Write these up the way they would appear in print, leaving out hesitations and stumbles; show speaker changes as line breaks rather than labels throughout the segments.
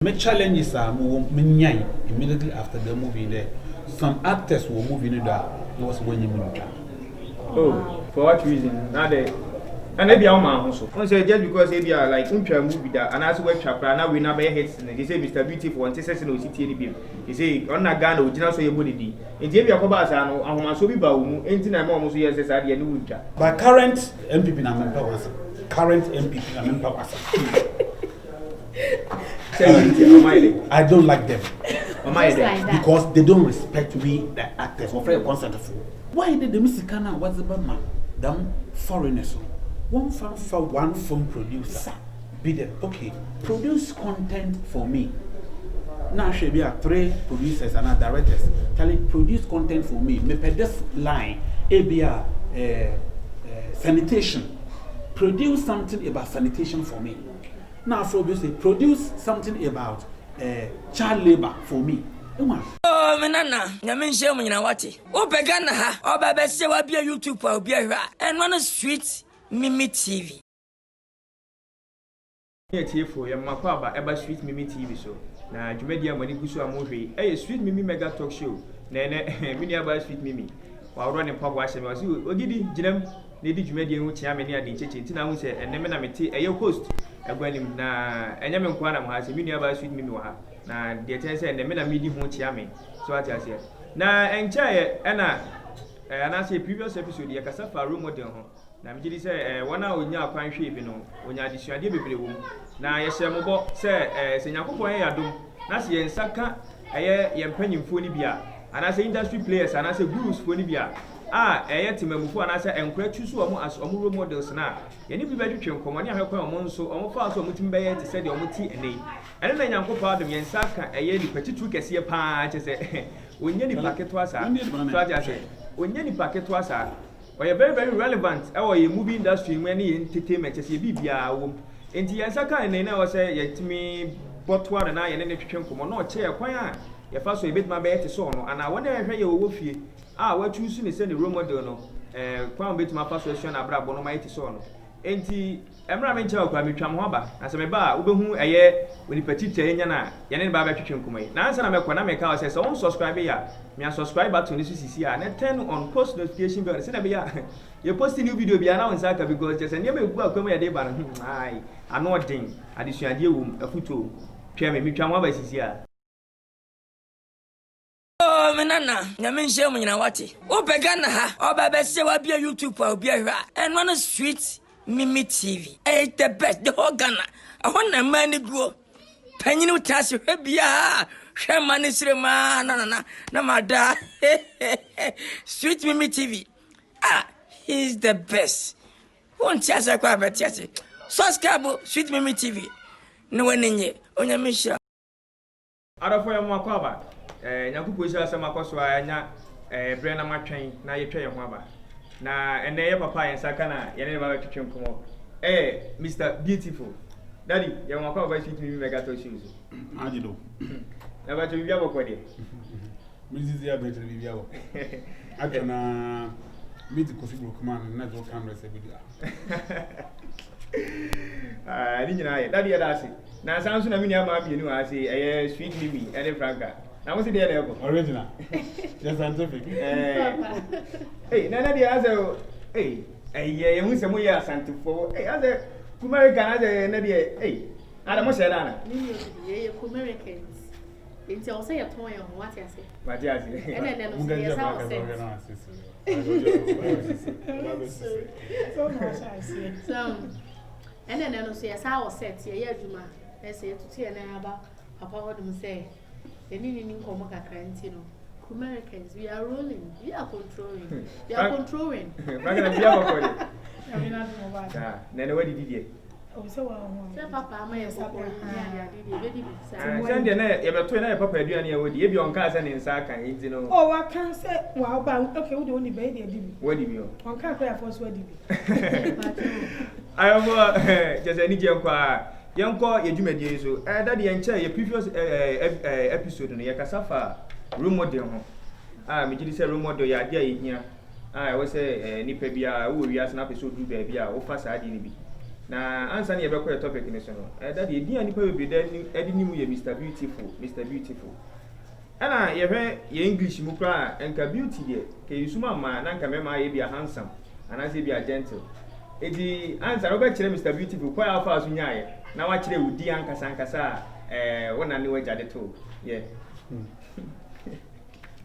My challenges are immediately after the movie there. Some actors were moving in that was when you moved.
Oh, for what reason? Now they and maybe our man also. Say just because they are like movie that and as work chapter now we never hits. They say Mr. Beautiful and says no city any They say on a gun original so your body. If you are cobas and I'm so be bound, anything I'm almost years as I knew.
But current MPP na member was current MPP na member was. I don't like them. Because they don't respect we the actors or for concert. Why did the Mexicana was the man? Them foreigners. One film producer. Be there. Okay, produce content for me. Now should be 3 producers and directors. Telling produce content for me. Me per this line, ABR sanitation. Produce something about sanitation for me. Now, for obviously, produce something about child labor for me.
Oh, Manana, Yamin Sherman, what? Oh, Begana, or Babesse will be a YouTube or be a and one of street Mimi TV.
Here for your Mapaba, ever street Mimi TV so. Now, Jumedia Monigusu movie, a street Mimi mega talk show. Nene, mini about street Mimi. While running pop was you, Ogidi, Jim, Lady Jumedia, which I mean, I did Tina, and Nemenamity, a host. Agwanim na enyame nkwana mo ha se minu aba sweet mimi wa na de ten say na me na medi ho chia me so ati ase na encha ye na ana say previous episode ye kasa fa role model ho na me gidi say wona onya akwan hwe bi no onya adisuade bebre wo na ye hye mo bo say se nyakopon ye yadom na se ye nsaka ye mpanyimfo ni bia ana say industry players ana say gurus fo ni bia timamufo ana say enkura tusu omo as omo role models na ye ni bi bedwetwe nkomo ne ahekwan omo nso omo fa so omo timbe ye te say de omo ti enei ene na nyankopon adom ye nsaka ni patitu kese pa che say onye ni paketo asa so aja say onye ni paketo asa oye very very relevant ye movie industry mu ne entertainment che say bibia wo enti ye nsaka enei na wo say ye timi botwa na ye ne twetwe nkomo na o che kwan a ye fa so e betima be ye te so no ana wona ye hwe ye wo fie what you see is the role model no kwa mbeti ma persuasion abrabo no ma yiti so no enti emra me ncha kwa metwa mo aba na se me ba ubehu eye oni patite enya na ye ne ba ba twetwe nkomai na ansa na me kwa na me ka say so on subscribe ya me subscribe button ni sisi ya na turn on post notification bell se na be ya you post new video bia na won saka because just ne me gu akwa me ya de ba no ai ano den adesuade wom afuto twa me metwa mo aba sisi ya.
Oh, Manana, Yamin Sherman, what? Oh, Begana, or Babesse will be a YouTube or be a and one of street Mimi TV. Ain't the best, the whole Ghana. I want a man to grow. Penny Tass, Hebia, Sherman is Rema, no matter. Street Mimi TV. He's the best. One chance I quite a chassis. Soscabo, Street Mimi TV. No one in ye, on your mission.
Out of your Makaba. Nyakupo isa sama kwaso anya bre na matwen na ye twa ye ho aba na ene ye papa ye saka na ye ne ba twetwe nkomo Mr. Beautiful daddy ye mo kwa ba fit mi mega to shoes
ajido
na ba to bibia boko de
mizizi ya betre bibia boko atona miti kofi brookman na zo camera se bidia
ni nyina ye daddy ya dasi na sansu na mini ama bi ni wa say sweet mimi ene franka. I was the
original. Just scientific.
Hey, Nana, the other. Hey, you must have more scientific. Hey, other American, other hey, I must say, Anna.
Americans. It's also a toy on what I say.
What I say.
And then and then I say, as I was said, yeah, Juma, I say to see an about Papa, what do say? The meaning of Macacantino. Americans, we are rolling, we are controlling, we are controlling.
Then what did you
Oh, so Papa, my supper,
send your papa, do any of you on cousin in Saka, you know.
Oh, I can't say, well, okay, we don't debate.
What do you?
One can't pay for sweaty.
I have just any jump. Yanko Yedumedi so that the entire previous episode no yakasafa role model ho me gidi say role model ya dia yihia I was say nipa bia wo wi asna episode do bia bia wo fa sa adi ni bi Na answer na yɛbɛkɔ yɛ topic ne so no. That the dia nipa be there ɛde nimu yɛ Mr. Beautiful. Ana yɛhwɛ yɛ English mu kra enka beauty deɛ ke yusuma ma na nka mema yɛ bi handsome anase bi gentle. Edi answer obekyerɛ Mr. Beautiful kwa afa so nyaaye na wa kyerɛ wudi ankasa wona ne wagya de to. Yeah.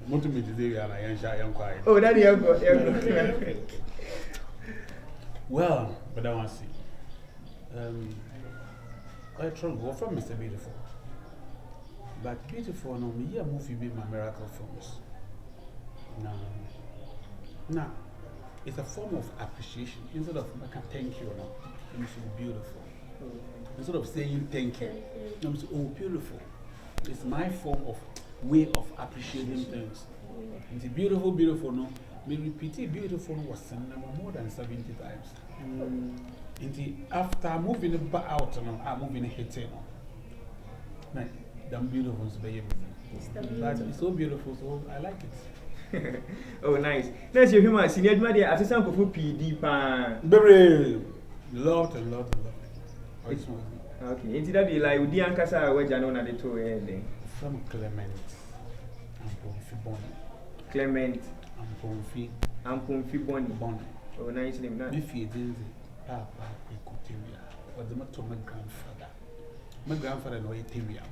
Moto me today and I am quiet.
Oh, daddy, you go.
Well, but I want to see. I try to go from Mr. Beautiful. But Beautiful, no, me a movie with my miracle films. Now, it's a form of appreciation. Instead of like a thank you, no, you should be beautiful. Instead of saying thank you, I'm saying, oh, beautiful. It's my form of way of appreciating things. It's beautiful, no. Me repeat it, beautiful was more than 70 times. After moving it back out, I'm moving it hitting. Damn beautiful, it's so beautiful, so I like it.
Oh, nice. Let's hear him. Senior Madia, as a sample for PD.
Very loved.
Okay, into that, like, with the Ankasa, where Janona de two
from Clement and Pomfi Bonnie.
Clement
and Pomfi
Bonnie. Oh, nice name.
If you didn't say, Papa, Equateria, or the matter of my grandfather. My grandfather no Eteria.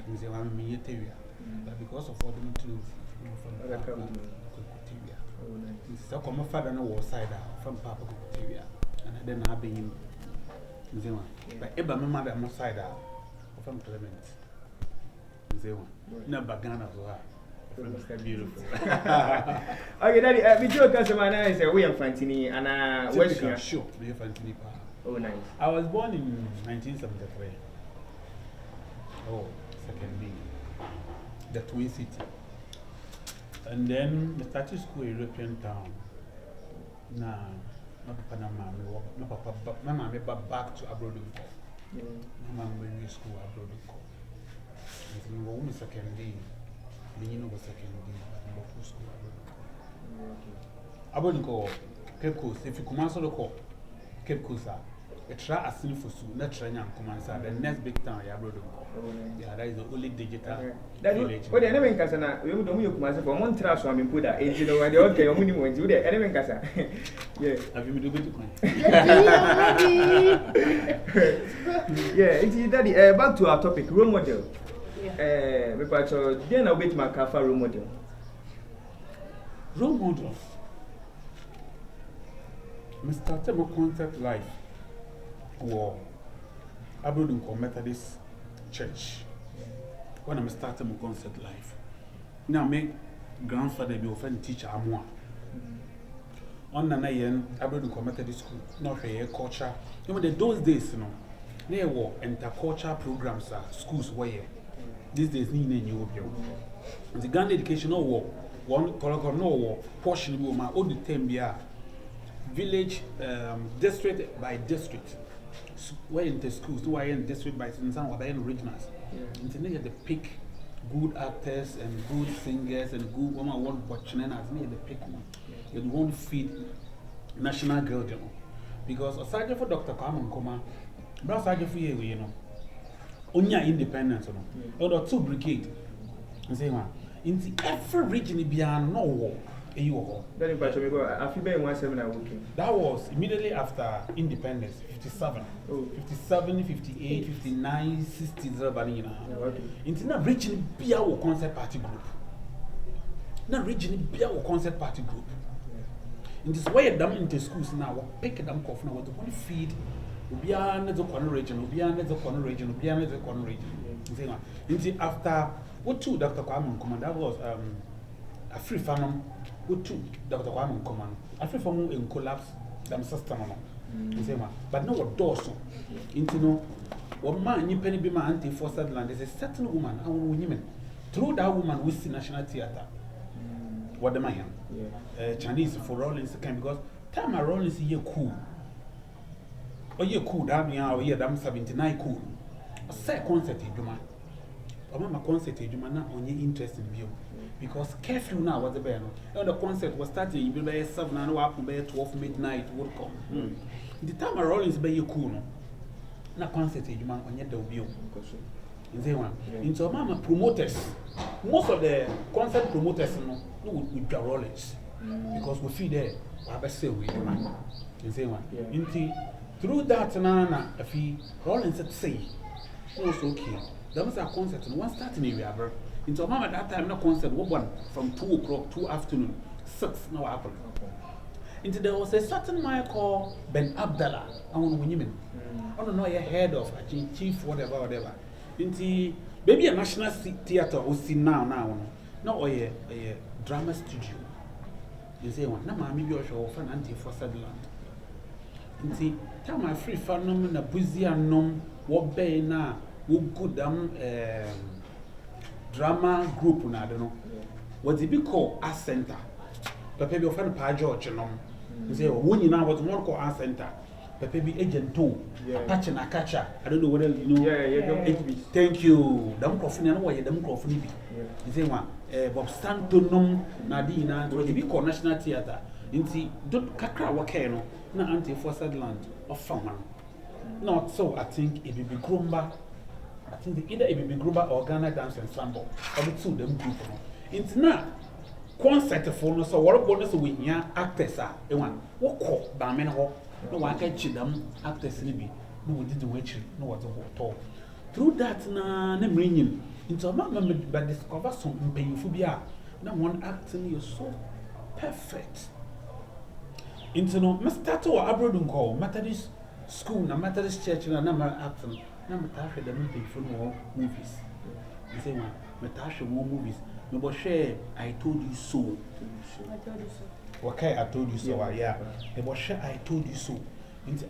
We say, I'm me Eteria. But because of all the materials from Equateria. So, my father no was side out from Papa Equateria. And then I've been but Eba, my mother, I'm side out from Clement. No bagana as well. Beautiful.
Okay, Daddy, we joke as a man. I say we are Fantini and West.
Sure, we are Fantini.
Oh, nice.
I was born in 1973. Oh, second B, the Twin City. And then we started school in European town. Now, my papa, my mama back to abroad. My mama went to school abroad. We were second day. You know, second day. School abroad. Cape Coast. If you come out of the call, Cape Coast, a try a sin for soon. Not trying to come inside the next big town. Abroad. Yeah, that is the only digital village.
But the enemy Casana, we don't come as for one trash. I mean, put that you know, when the okay, only when you the enemy Casa. Yeah, have you been doing it? Yeah, it's Daddy. Back to our topic, role model. But then I'll wait my Kafa role model.
Role model. I started my concept life. War. Abroad Methodist Church. When I started my concept life. Now, my grandfather be often teacher Amwa. On the Nayan, Abroad Methodist School, not a culture. You know, those days, you know, there were intercultural programs at schools where these days, the Ghana educational war, one war, portion of my old term, village, district by district. Where in the schools, who are in district by some of the originals. Internet they pick good actors and good singers and good woman want watching as me they pick one. They won't feed national girl, you know. Because aside for Dr. Kwame Nkrumah, but aside for you know, only independence, you know. Other two brigade. I say man, in every region beyond no war. That was immediately after independence, 57, 57, 58, 59, 60. It's not reaching Biawo Concert Party Group. Not reaching Biawo Concert Party Group. In this way, them into schools now, pick them off now, what to feed. Beyond the corner region, beyond the corner region, beyond the corner region. Until after what two Dr. Kwame Nkrumah, that was a free farm. What two Dr. Kwame Nkrumah, a free farm in collapse, them system. But no what doors into no what man you penny be my auntie for land. There's a certain woman, I will women. Through that woman, we see National Theatre. What the man? Chinese for Rollins because time I Rollins is cool. Oh, you cool, that mean, oh, yeah, I'm 79 cool. A set concert in Juma. my concert you man on your interest in view because careful now was the band and the concert was starting you be by 7 and up by 12 midnight would come the time Rollins by you cool na concert you man on your view in say one into mama promoters most of the concert promoters no would be Rollins because we feel there I be say we man in say one into through that na if he Rollins say also okay. There was a concert and one starting area, bro. Into mama at that time, no concert, one from 2 o'clock, 2 afternoon, 6 no apple. Into there was a certain man called Ben Abdallah. I want to win. I don't know your head of a chief, whatever. Into maybe a national theater or see now. No, a drama studio. You say one, no, maybe you show for an anti for Sutherland. Into time my free fan, na busy and nom, what bay now. We good drama group na I don't know. What it be called Art Center. But maybe friend Pa George no. You say when you now what more called Art Center. But maybe agent 2. Apache na catcher. I don't know whether you know.
Yeah.
Thank you. Them crofini na why them crofini bi. You say one Bob Stanton na di na what it be called National Theater. Inti don't kakra waka no na anti for Sutherland of Farman. Not so I think it will be Grumba. I think either it will be Gruba or Ghana Dance Ensemble, or the two them group. It's not concert for no so what bonus we hear actors are the one. What call Bamen Hall? No one can cheat them actors in me. No one didn't wait, no what at all. Through that, na name ringing into a man, but discover some painful. No one acting you so perfect. Into no, Mr. To abroad call Methodist school, na Methodist church, and a number acting. Na Matasha the movie for more movies. You say one, Matasha more movies. No but share I told you so. Okay, I told you so. Yeah. No but share I told you so.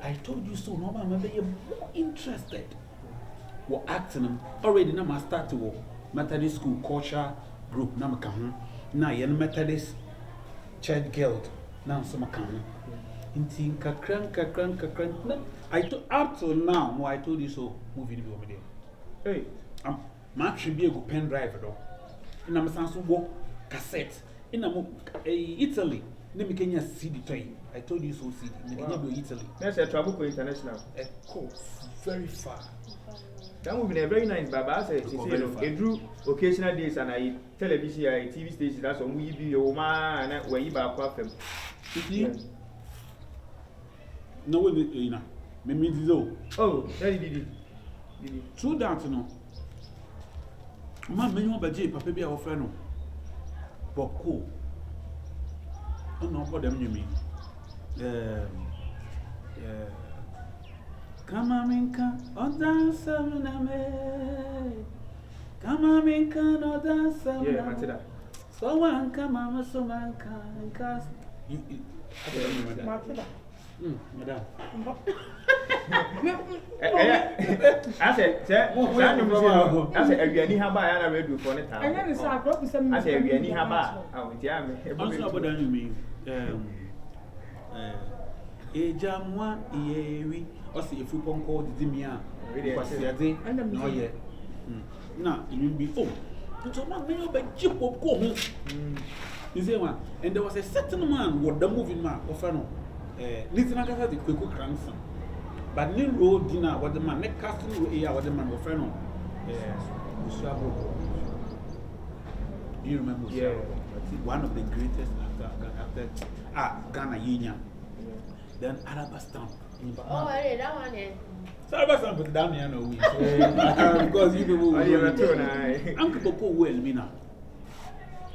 I told you so. No man, maybe you're more interested. What acting already now I start to Methodist school culture group na makahu. Na yen Methodist church guild na so makahu. Inti kakran. I up till now, no, I told you so. Movie over there. Hey, my should be a good pen drive though. In a Sansubo cassette. In Italy, let me Kenya CD toy. I told you so. CD. Italy.
That's a Trabuco International.
Cool. Very far.
That would be a very nice Baba said. It drew occasional days and I television, TV station. That's when we be your man and where you buy a problem.
No way, you know.
Oh, did
true that no. Man, many more Papa be our friend. But cool. Oh no, what them you mean? Come on, Minka, or dance me. Come on, Minka, or dance me. So one come on, so man can. You. Madam.
I said, any haba I read before the time. I said, any haba. I would jam.
What do you mean? Jamwa, ye, or see if you call the Dimia. No, yet. Now, you will be full. So, man, may you bet chip of go. You say one, and there was a certain man, what the moving man, or Fano. Listen, I got the quick grandson. But Lil Road dinner, what the man, neck casting, what the man, or Fano. Do you remember?
Yeah.
One of the greatest after Ghana Union. Then Arabastan.
Oh, that one, yeah.
So Arabastan put down here, no, because you people will. Uncle Popo well, Mina.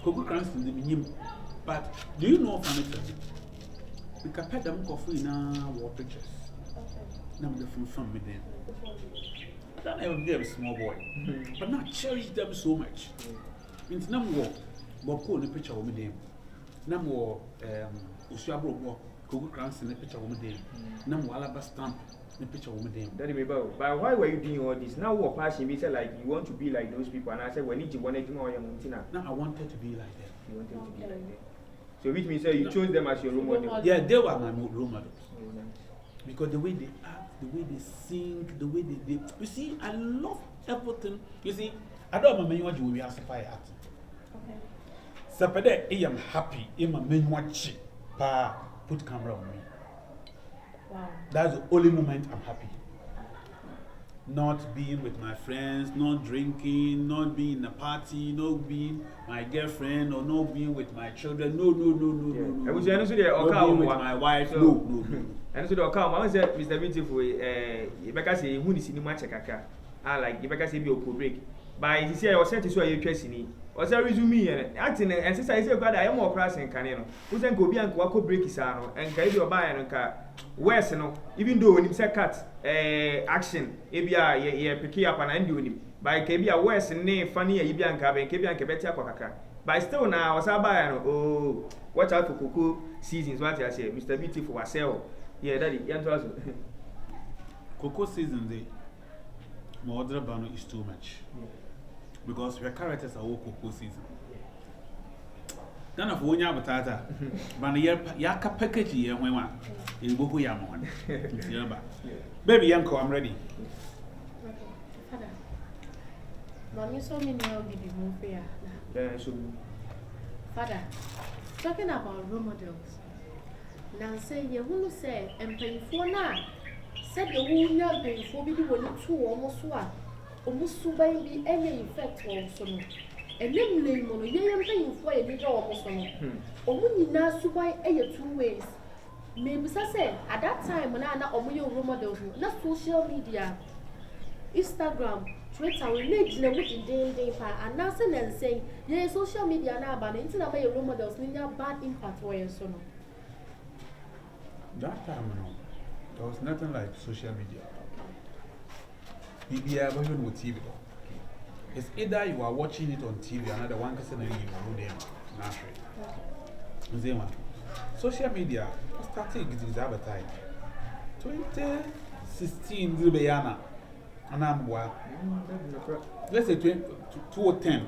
Coco Cranston, the minimum. But do you know from it? We can pet them coffee in our water pictures. Now they're from with them. I don't ever be a small boy, but not cherish them so much. It's no more. Bob Cole, the picture of them. No more Usiabro, Coco Cranston, the picture of them. No more Alabastan, the picture of them.
That is about. But why were you doing all this? Now, what passion? We said, like, you want to be like those people. And I said, when you want to do more,
now I wanted to be like that.
You wanted to be like that. So which means you chose them as your role model?
Yeah, they were my role models. Because the way they act, the way they sing, the way they you see, I love everything. You see, I don't know what you will classify at.
Okay.
Sapede, I am happy. I'm a main watch. Pa, put camera on me.
Wow.
That's the only moment I'm happy. Not being with my friends, not drinking, not being in a party, not being my girlfriend, or not being with my children. No.
I was saying,
not being with my wife. No.
And so the account, I said, Mr. Beautiful, Rebecca say, who is in my checker? I like Rebecca say, be break. By this year, I was sent to show you Cassini. Was a resume and acting, and since I said, God, I am more pressing Canino. Who then go be and go break his arm and carry your buy and car. Where's no, even though when him say cut, action, ABI, ye pick up and undo him. By KB, West and nay, funny, a Ibianca, and KB and Quebetia Coca. By still now, was I buy? Oh, watch out for cuckoo seasons, what I say, Mr. Beautiful, I sell. Yeah, daddy, Yantos.
Cocoa season, the Mordra Bano is too much. Because your characters are all cocoa season. None of one yabatata, but yaka package here when one in Boku Yaman. Baby Yanko, I'm ready.
Okay. Father. Mommy saw me now give you more fair. Father, talking about role models. Now say you who say and paying for now. Said the who not paying for me when you two almost one. Almost so by be any effect also. And then name on a paying for a little almost on. Or when you now so by a 2 ways. Maybe I said at that time when I know your role models, not social media, Instagram, Twitter, we make the witty day and nothing and saying, yeah, social media now, but until I your role models, need a bad impact for your son.
That time, there was nothing like social media. BBI version with TV. It's either you are watching it on TV, another one person and you go there. Naturally. Social media started with advertising. 2016, Zilbayana. And I'm let's say 2010.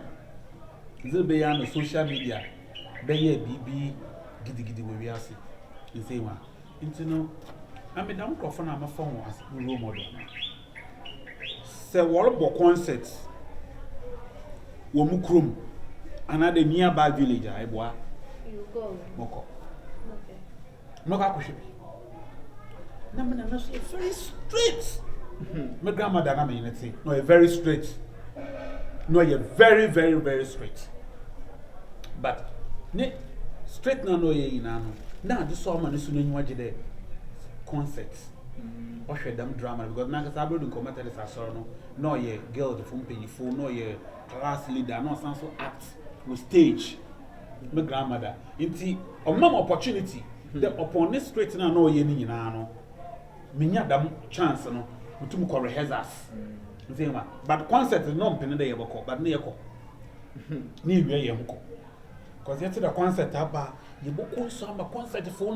Zilbayana social media. Beye BB gidi we are see. You say one. Into I mean, I'm confident I'm a phone as role model. Say, what about concerts? Womukrum, another nearby village. I boy.
You go.
Moko.
Okay.
Moko Kushibi. No, it's very straight. My grandmother, I mean, let's say, no, very straight. No, you're very, very, very straight. But, straight no, now, this summer is soon in concerts. Or should them drama because Nagas Abroad and commented as I saw no, ye girl from penny full, no, ye class leader, no, some so act with stage. My grandmother, inti, or mom opportunity. The upon this straight now, no, ye no, minya dam chance, no, to mukore rehearsals. But concert is not penny day, but near co. Near Yamco. Because yet the concert about you book some concert for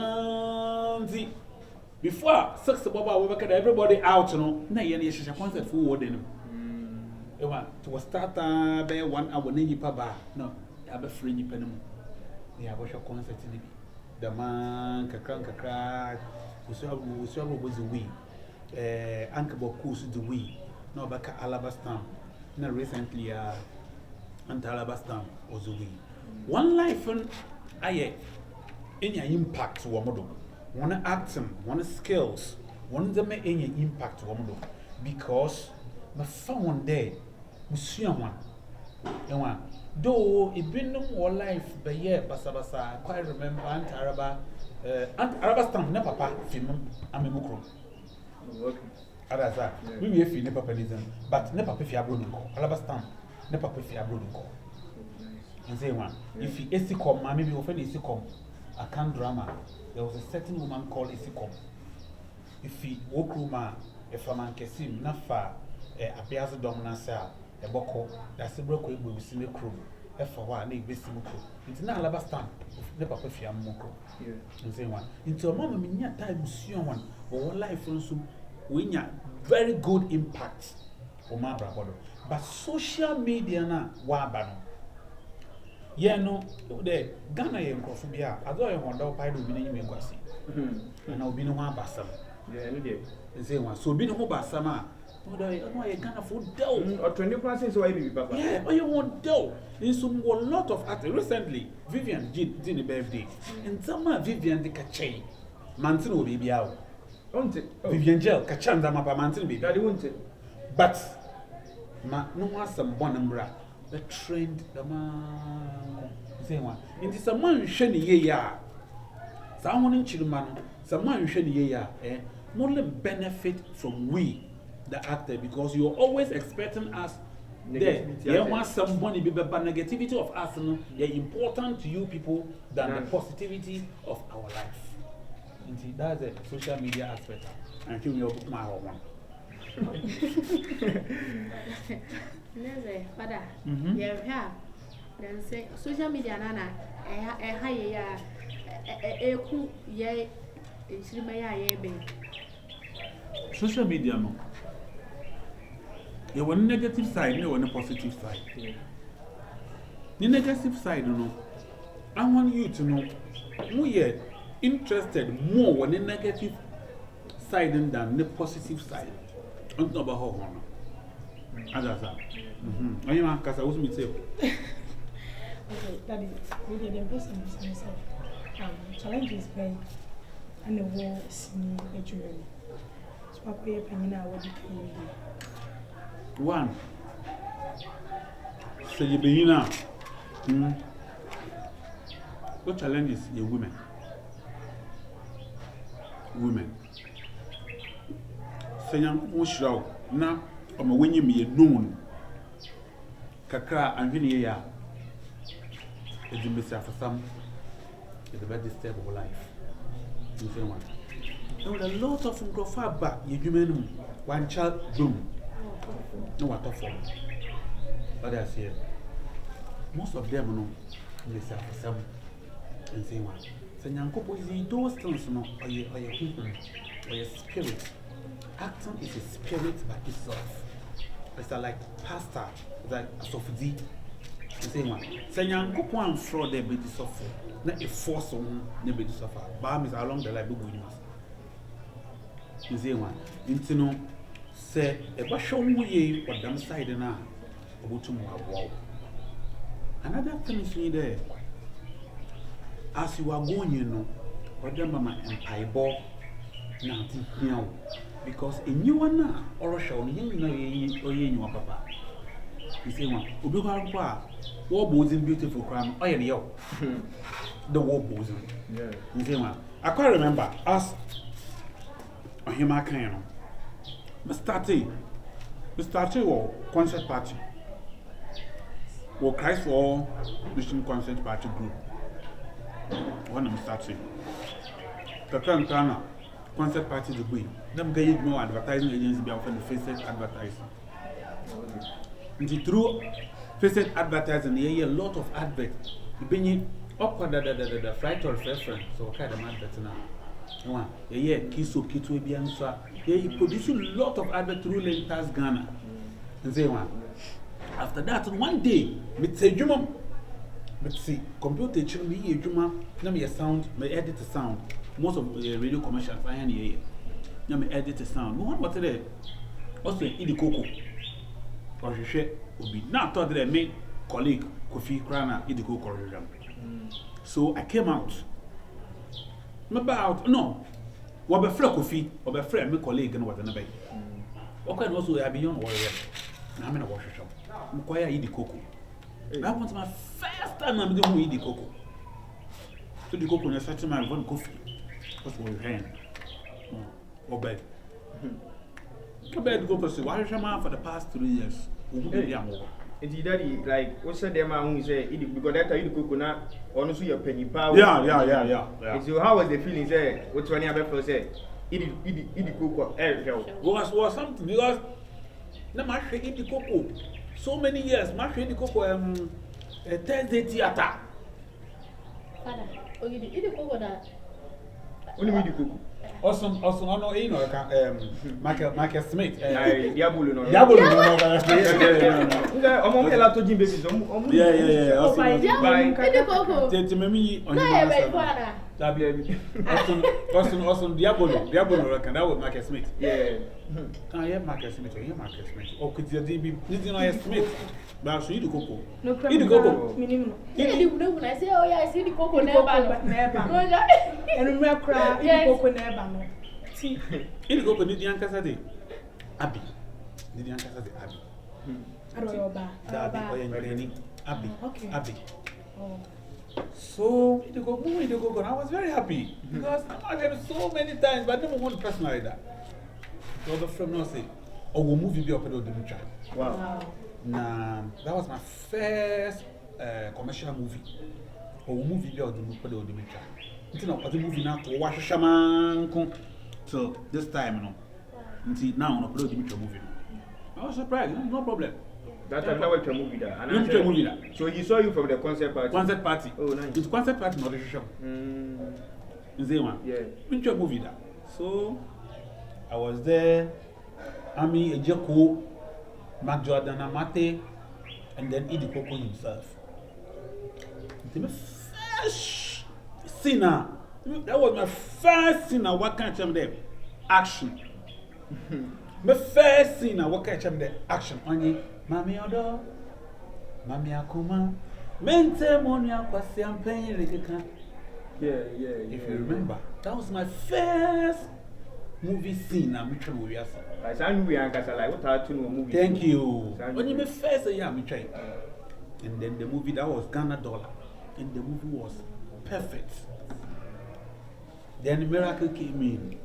before 6 Baba we work everybody out, no, na ye she concert for wording. To start by 1 hour ni pa no, I be free ni penum. Yeah, watch your concert ni. The man kakra we so was the we. Uncle Bokus the we. No back Alabastam. Na recently Anti-Alabastam was the we. One life and aye any impact to model. One acting, one skills, one them any impact to model. Because my phone there, Monsieur one. And one, though it been no more life, but yeah, Basabasa, quite remember Anti-Alabastam, ne papa, film, I'm a mukro. Others are, we will feel never penism, but never pay your brunco, Alabastam, never pay your brunco. And say one, if he is come, maybe often is come, a can drama. There was a certain woman called Isikom. If he woke Ruma, if a man Kessim, Nafa, a Piazza Dominanza, a Boko, that's a broke with Simi crew, F for one, a Bissimu crew. It's not Alabastan, never pay your moko. And say one, into a moment, in your time, Monsieur one, or life from some, we very good impact on my brother. But social media now, wabano. Yeah, no, the Ghana and Crofobia, I don't want to buy the winning Mingwasi. And I'll be no one basam.
Yeah, and
say one. So, being home basama, No, you can't afford dough.
Or 20 classes, so I be papa.
Yeah, but you want dough. There's some a lot of actors. Recently, Vivian did a birthday. And someone Vivian the Kache. Mantin will be out. Vivian Gel, Kachan Damapa Mantin baby.
Daddy won't it.
But, no one some bonambra. The trend, the man. Same one. It is a man shiny ya. Someone in Chilman, someone shiny ya, more benefit from we. The actor, because you're always expecting us there. You want somebody be but negativity of us important to you people than the positivity of our life. And that's the social media aspect. And here we are book my one.
Never, father. Yeah, then say social media nana
social media no. You want negative side, you want a positive side. The negative side, no. I want you to know we are interested more on the negative side than the positive side. I don't know about how one. As I said, I am because I was myself.
Okay, Daddy, really the person is myself. Challenges by and the war is me a jury. So I pay a penny now. What do you do?
One. So you be now. What challenge is the women? Women. So you show now. I'm when you be known. Kakra and Vinia. It's a mistake for some. It's a very disturbing life. You say one. There were a lot of profile back. You mean one child boom. No what of them. But I say most of them no they say for some and say one. So Nyankopo is those things no or your spirit. Acting is a spirit by itself. It's like pastor, like Sophie. You say one. So Nyankopo and fraud they be suffer. Not a force on they be suffer. But is along the line be good. You say one. Into no say a show we or damn side now about to wow. Another thing is there as you are going, you know, or the mama and eyeball now because a new one now or show you know you papa. You say one, Ubuka war boozing beautiful crime, oh yeah, the war boozing.
Yeah.
You say one. I can't remember us on him I can. We started our concert party. We Christ for All Mission Concert Party group. When I'm starting, the current concert party is going. Them guys no advertising agency be offering the facet advertising. And through facet advertising, you hear a lot of adverts. You bring up on the flight or reference. So what kind of adverts now? One, yeah, Kiso Kitwe Biansa. He produced a lot of adverts through Lentas Ghana. And say one. After that, one day, with say Juma, but see, computer should be a Juma, let me a sound, may edit the sound. Most of the radio commercials I am here. Let me edit the sound. No one today. Also, eat the cocoa. Or she share will be now thought that I made colleague Kofi Krana eat the cocoa. So I came out. About no, what be friend Kofi, or be friend my colleague and what another. Okay, also I be young warrior. I'm in a wash shop. I'm quite eat the cocoa. That was my first time I'm doing eat the cocoa. So the cocoa is such a man one coffee. What's your hand? Or bed. Go bed go for why for the past 3 years.
It's daddy, like, what's the man who say, because that I eat the coconut, honestly, your penny power.
Yeah.
So, how was the feeling? Say, what's one ever say? Eat the cocoa,
was something because the mash eat the cocoa. So many years, mash eat the cocoa, Thursday theater.
Father, oh, you eat the cocoa that.
Only with the cocoa.
Also, no, you know, Michael Smith.
Diabolo, no.
Yeah.
I'm only allowed to give babies.
Yeah.
Oh, by the cocoa.
Tell me,
No,
Austin Diabolo, reckon that was Marcus Smith.
Yeah.
Can I hear Marcus Smith? Or hear Marcus Smith? Or could you be listening to Smith? But I'll show you the cocoa.
No
Eat the cocoa.
Minimum.
Yeah, when I say, oh yeah, I see the cocoa never.
And remember, cry, cocoa never. See,
Eat the cocoa, did the Uncle Saturday? Abby. Did the Uncle Saturday? Abby.
I don't know about.
Abby.
Okay.
Abby.
Oh.
So, eat the cocoa, I was very happy because I'm getting so many times, but I never want to personalize that. So, the friend now say, oh, we'll move you up and do the
Wow.
Nah, that was my first commercial movie. Or movie there, the movie. It's not the movie now to watch Shaman. So this time, you know, until now, on upload the movie. I was surprised, no problem.
That time, now, a movie there.
Movie there.
So he saw you from the concert party.
Concert party.
Oh, nice.
It's concert party, not a show.
Yeah.
Into a movie there. So I was there. Ami Ejeko, Mark Jordan Amate, and then Idi Koko himself. The first scene, that was my first scene. What kind of them? Action. My first scene, what kind of them? Action. Only Mami Odo, Mami Akuma, Mente Monia Kwasiam Payne.
Yeah.
If you remember, that was my first movie scene. I'm trying to
I knew we are like what are two movies.
Thank you. When you made first year, I'm trying. And then the movie that was Ghana dollar. And the movie was perfect. Then the miracle came in.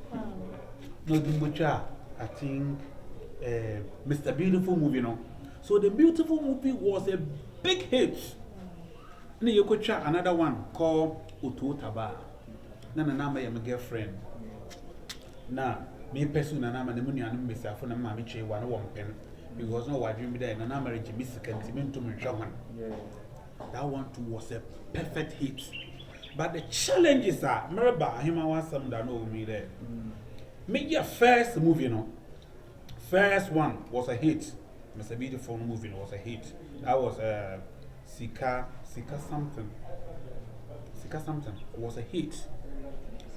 No, I think Mr. Beautiful movie, no. So the Beautiful movie was a big hit. Then you could try another one called Utu Taba. Nana, my girlfriend. Now, me person and I'm a money and Miss Afon Mammy 1 pen because no, I dream there and I'm married to Miss Sentiment to me. That one too was a perfect hit. But the challenges are, remember, him I want some that know me there. Make your first movie, no. First one was a hit. Mr. Beautiful movie was a hit. That was Sika something. Sika something was a hit.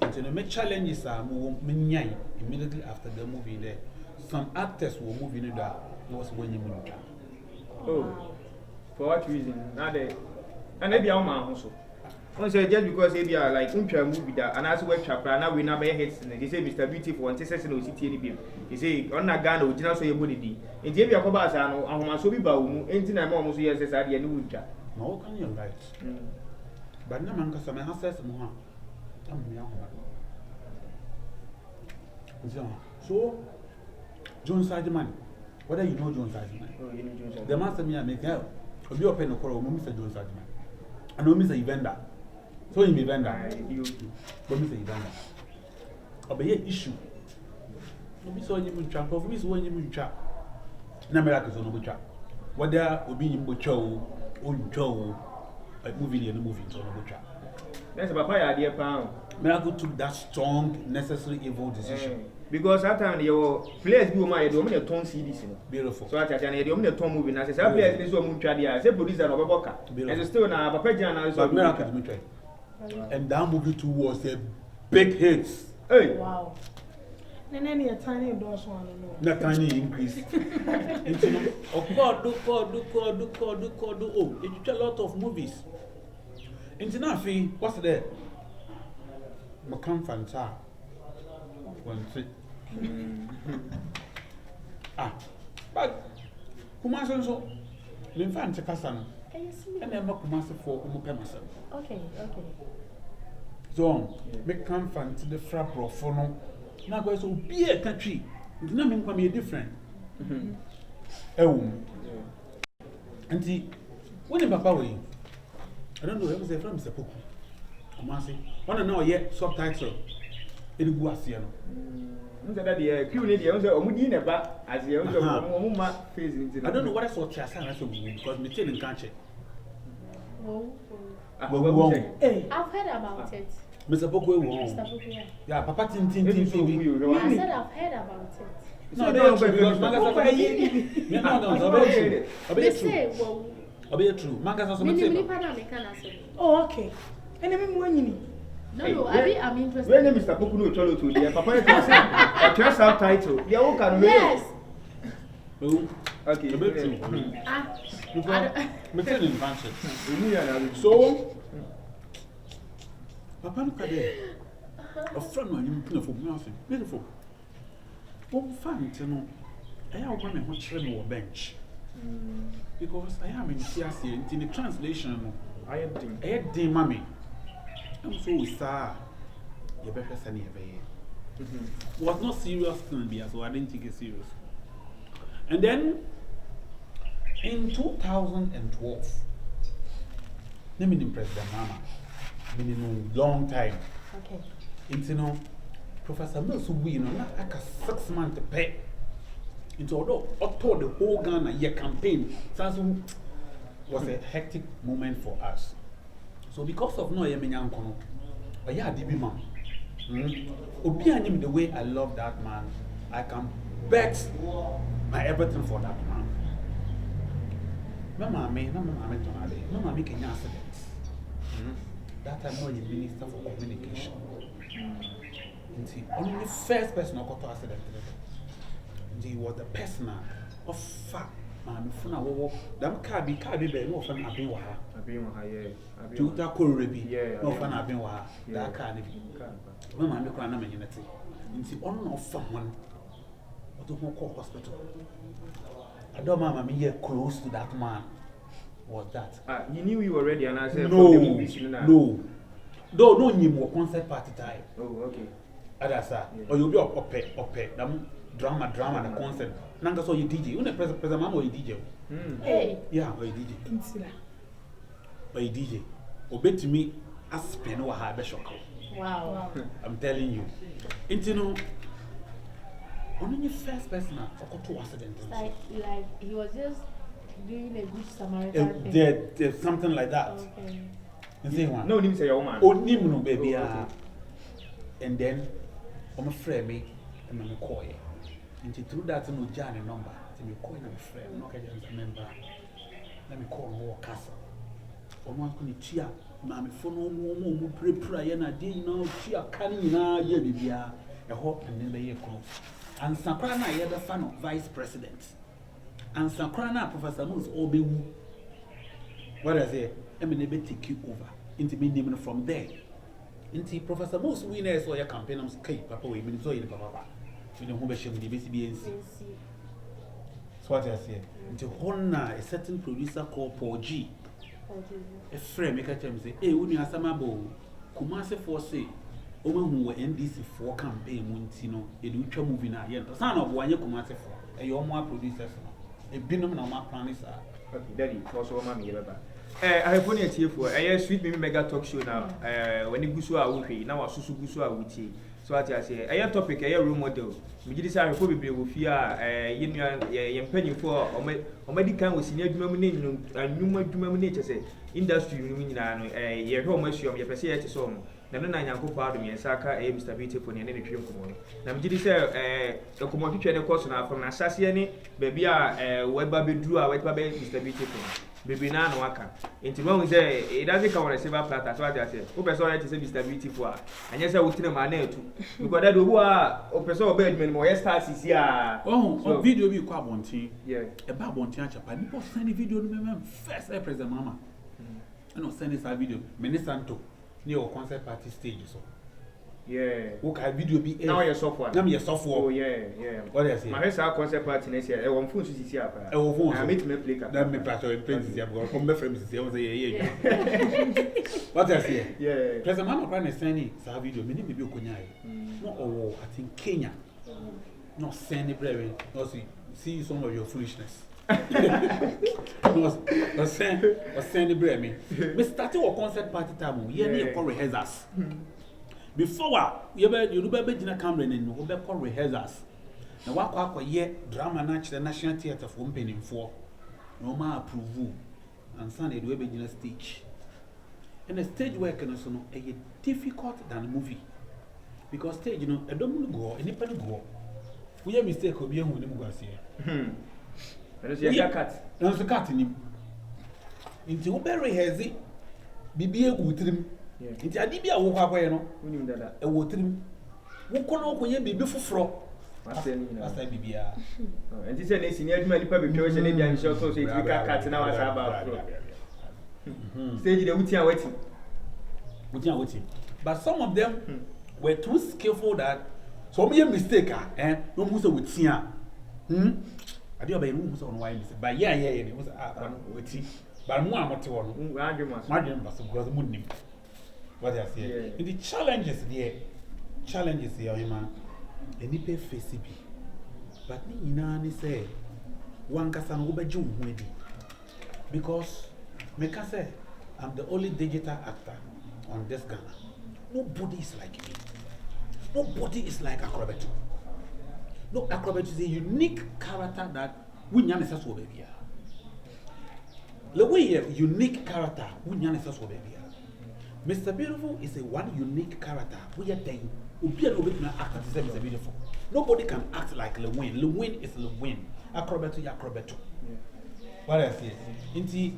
So the main challenges are immediately after the movie there. Some actors were moving in that was when you moved.
Oh, for what reason? Now they and maybe our man also. Just because they are like movie that and as well chapter now we never hits and they say Mr. Beautiful and Texas no city any they say on a gun original so your body. And if you are about and so be bound, anything I'm almost yes as I knew.
No, can you right? But no man can have says more. So, John Sargeman, whether you know John Sargeman,
Oh, you know John
the master me make out. If you open a call, Mr. John Sargeman. I know Mr. Evander. So, you may vendor.
You,
but Mr. Evander. Obey issue. No, Miss Owen, you chap of Miss Owen, you chap. Nameracus on the chap. Whether will be in Bocho or Joe, a movie and a movie on the chap.
that's a papaya idea pound.
Miracle took that strong, necessary, evil decision.
Because that time your players do my dominant tone CDs.
Beautiful.
So I tell you, the dominant tone movie. I say, I play this one, I say, producer of a boca. And still now, Papa Jan,
So Miracle Dimitri. And that movie too was a big hit.
Hey,
Wow. And then a tiny endorsement.
Not tiny increase. Of course, do. Oh, it's a lot of movies. Internafi, what's there? Macam Fanta. One three. But Kumasi so. L'infant Kasan. And then Kumasi for Umukamasa.
Okay.
So, make come Fanta the frap or phono. Now go so be a country. It's not mean to be different. And see, when the Papa way, I don't know, it was a from Mr. Poku. Kumasi. One know yet subtitle. It was here.
that the Q&A, also, Mudi never, as the other face.
I don't know what I saw Chassan because me telling country.
Hey,
I've heard about it.
Mr. Poku,
Mr. Bukia.
yeah, Papa Tintin.
I said I've heard about it.
No, they don't because
They say, well,
true. Mangas also
many people can say.
oh, okay. And I mean, when you
No, I'm interested.
When Mr. Pokuno told you to Papa a subtitle. You can
Yes.
Okay, so, Papa, look at it. A friend of you, beautiful. One fun to know. I have one and much more bench. Because I am in CRC in the translation. I had the mommy. I'm so sad. You better send it. Was not serious to me, so I didn't take it serious. And then in 2012, let me impress the mama. Been in a long time.
Okay.
It's Professor Mills who we like a 6 month pay. Into although the whole Ghana year campaign was a hectic moment for us. So because of no Yemenyankono, I had DB man. Obi him the way I love that man, I can bet my everything for that man. Mama me can accidents. That time no minister for communication. Only first person who got to accident. He was the person of fact. Man, funa wo dam car be no fan abin wa ha. To ta korebi no fan abin wa ha. That car ni bi. Mama me kwa na menyenete. Nti on no fa one. Oto ho call hospital. I don't mama me here close to that man. Was that?
You knew you were ready and I said
no nyim concert party time.
Oh, okay.
Adasa. Or you be up dam drama the concert. Nanga so you DJ. You know present mama or you DJ.
Hey.
Yeah, or you DJ. Or you DJ. Obey to me as pen or have a shock.
Wow.
I'm telling you. Intino only first person or two accidents.
Like he was just doing a good Samaritan thing.
There's something like that.
Okay.
No, name say your woman.
Oh, no, baby. And then I'm afraid me and I'm call you. And through that, no Johnny number. Me call my friend, no can remember. Let me call more castle. Or one can cheer. Mammy for no more pray and I didn't know cheer canning now, yeah, baby. A hope and then they close. And Sakrana, you're the fan of vice president. And Sakrana, Professor Moose, Obi. What I say, I mean, they take you over. Into me naming from there. Into Professor Moose, we know so your campaign, I'm scared, Papa, we mean so in Papa. You know, who should be BCBNC. So what I say, into Honna, a certain producer called Paul G. A friend make a term say, hey, when you are Samabo, Kumase for say, women who were NDC for campaign, Muntino, a future movie now, yet, son of one year Kumase for a young more producers. A binom no more plan is
Daddy, also mammy. I have only a tear for a sweet mega talk show now. When you go so away, now a susu gusu awuti. So what I say, a topic, a role model. We did say probably with fear, you penny for or medical was senior domination and numerous say industry, a year home issue of your perceived song. Nana Yanko pardon me and Saka, Mr. Beautiful, and any dream common. Now, did you say the commodity channel course now from Assassin, baby, web baby drew a white baby, Mr. Beautiful. Baby, now, waka. Into one say, it doesn't come on a silver platter, so I say, who sorry to say Mr. Beautiful. And yes, I will tell my name too. Because that who are Professor Bedman, more stars is here.
Oh, video be quite one tea.
Yeah,
about one tea, and people send a video to me first, I present Mama. I don't send this video, Minisanto. Near concert party stage, so
yeah.
Okay, video be
now your software.
Now your software.
Oh yeah.
What I say?
My first concert party next year. I want phone to see here. I meet me play.
That me part of prince here because from my friends say I say yeah. What I say?
Yeah.
President Mama Kwan is sending sa video. Me be okonyai. No owo I think Kenya. No send it brave. No see some of your foolishness. No send the brave me. Me started a concert party time. Yeah, near call rehearsals. Before you be jina camera no we be call rehearsals. Na wakwa ye drama na the National Theatre for opening for. No ma approve. And Sunday we be jina stage. And the stage work no so no e difficult than movie. Because stage I don't go, anybody go. We have mistake obi ehun ni mu gwase.
Yeah, cat.
No, so cat in him. Into very hazy. Bibi a good trim. Inti adi bi a wo kwa no.
Unim dada.
E wo tirim. Wo kono ko ye bibi foforo. Asa bibia.
And this is a senior adwuma nipa bebi o hye ne dia nhyɛ so it we ka cut na wa sa ba afro. Stage the wuti a wati.
Wuti. But some of them were too skillful that so me mistake no mu so wuti a. Ade oba mu so no why mistake. But yeah it was wuti. But mu amote wo no. Madwem ba so because mu nim. What I say. The challenges there, man. Any pay face be. But ni ina ni say one kasa no obeju hu edi. Because me can say I'm the only digital actor on this Ghana. Nobody is like me. Nobody is like Acrobat. No, Acrobat is a unique character that we nyan is so baby. The way a unique character we nyan is so baby. Mr. Beautiful is a one unique character. We are dying. Act as Mr. Beautiful. Nobody can act like Lewin. Lewin is Lewin. Acrobat. What I say? Inti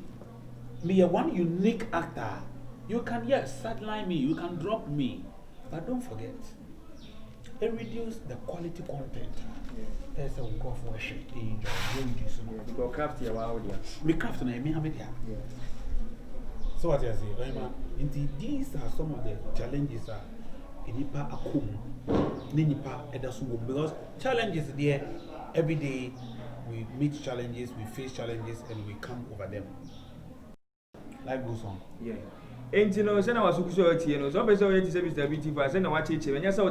me a one unique actor. You can sideline me, you can drop me, but don't forget, it reduce the quality content. There's a go for a shit.
Because craft your audience.
Me craft na me have it. So what I say, indeed, these are some of the challenges nipa akum, nipa edasu because challenges there every day we meet challenges, we face challenges, and we come over them. Life goes on.
Yeah. And you know, I was so so so Mr. Beautiful, I said, no, watch it. When you saw